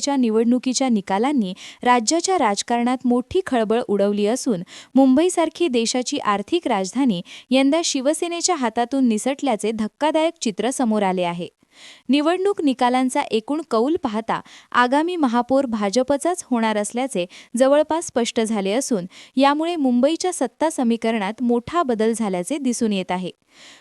महापालिकेच्या निवडणुकीच्या निकालांनी राज्याच्या राजकारणात मोठी खळबळ उडवली असून मुंबईसारखी देशाची आर्थिक राजधानी यंदा शिवसेनेच्या हातातून निसटल्याचे धक्कादायक चित्र समोर आले आहे। निवडणूक निकालांचा एकूण कौल पाहता आगामी महापौर भाजपचाच होणार असल्याचे जवळपास स्पष्ट झाले असून यामुळे मुंबईच्या सत्ता समीकरणात मोठा बदल झाल्याचे दिसून येत आहे।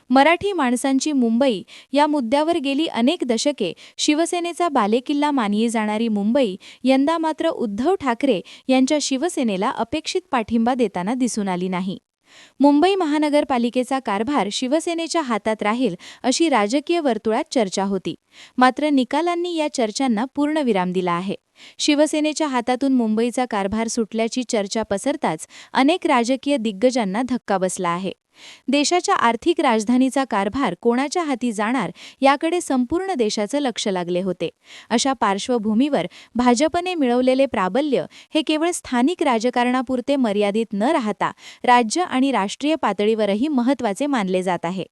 मराठी माणसांची मुंबई या मुद्द्यावर गेली अनेक दशके शिवसेनेचा बालेकिल्ला मानली जाणारी मुंबई यंदा मात्र उद्धव ठाकरे यांच्या शिवसेनेला अपेक्षित पाठिंबा देताना दिसून आली नाही। मुंबई महानगरपालिकेचा कारभार शिवसेनेच्या हातात राहील अशी राजकीय वर्तुळात चर्चा होती, मात्र निकालांनी या चर्चांना पूर्णविराम दिला आहे। शिवसेनेच्या हातातून मुंबईचा कारभार सुटल्याची चर्चा पसरताच अनेक राजकीय दिग्गजांना धक्का बसला आहे। देशाच्या आर्थिक राजधानीचा कारभार कोणाच्या हाती जाणार याकडे संपूर्ण देशाचं लक्ष लागले होते। अशा पार्श्वभूमीवर भाजपने मिळवलेले प्राबल्य हे केवळ स्थानिक राजकारणापुरते मर्यादित न राहता राज्य आणि राष्ट्रीय पातळीवरही महत्त्वाचे मानले जात आहे।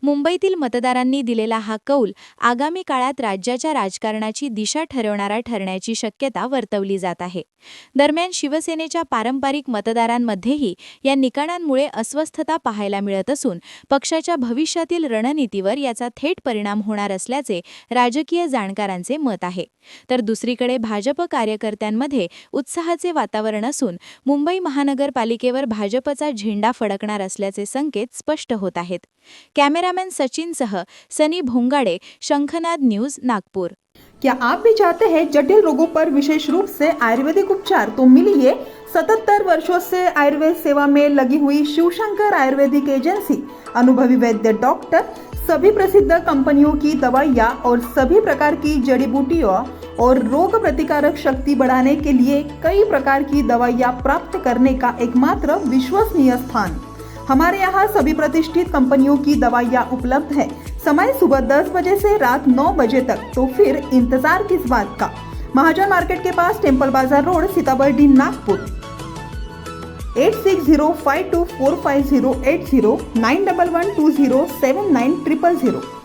मुंबईतील मतदारांनी दिलेला हा कौल आगामी काळात राज्याच्या राजकारणाची दिशा ठरवणारा ठरण्याची शक्यता वर्तवली जात आहे। दरम्यान शिवसेनेच्या पारंपरिक मतदारांमध्येही या निकालांमुळे अस्वस्थता पाहायला मिळत असून पक्षाच्या भविष्यातील रणनीतीवर याचा थेट परिणाम होणार असल्याचे राजकीय जाणकारांचे मत आहे। तर दुसरीकडे भाजप कार्यकर्त्यांमध्ये उत्साहाचे वातावरण असून मुंबई महानगरपालिकेवर भाजपचा झेंडा फडकणार असल्याचे संकेत स्पष्ट होत आहेत। कैमरामैन सचिनसह सनी भोंगाड़े, शंखनाद न्यूज, नागपुर। क्या आप भी चाहते हैं जटिल रोगों पर विशेष रूप से आयुर्वेदिक उपचार? तो मिलिए 77 वर्षों से आयुर्वेद सेवा में लगी हुई शिवशंकर आयुर्वेदिक एजेंसी। अनुभवी वैद्य डॉक्टर, सभी प्रसिद्ध कंपनियों की दवाइयाँ और सभी प्रकार की जड़ी बूटियों और रोग प्रतिकारक शक्ति बढ़ाने के लिए कई प्रकार की दवाइयाँ प्राप्त करने का एकमात्र विश्वसनीय स्थान। हमारे यहाँ सभी प्रतिष्ठित कंपनियों की दवाइयाँ उपलब्ध है। समय सुबह 10 बजे से रात 9 बजे तक, तो फिर इंतजार किस बात का। महाजन मार्केट के पास, टेम्पल बाजार रोड, सीताबर्डी, नागपुर। 8605245080 9112079000।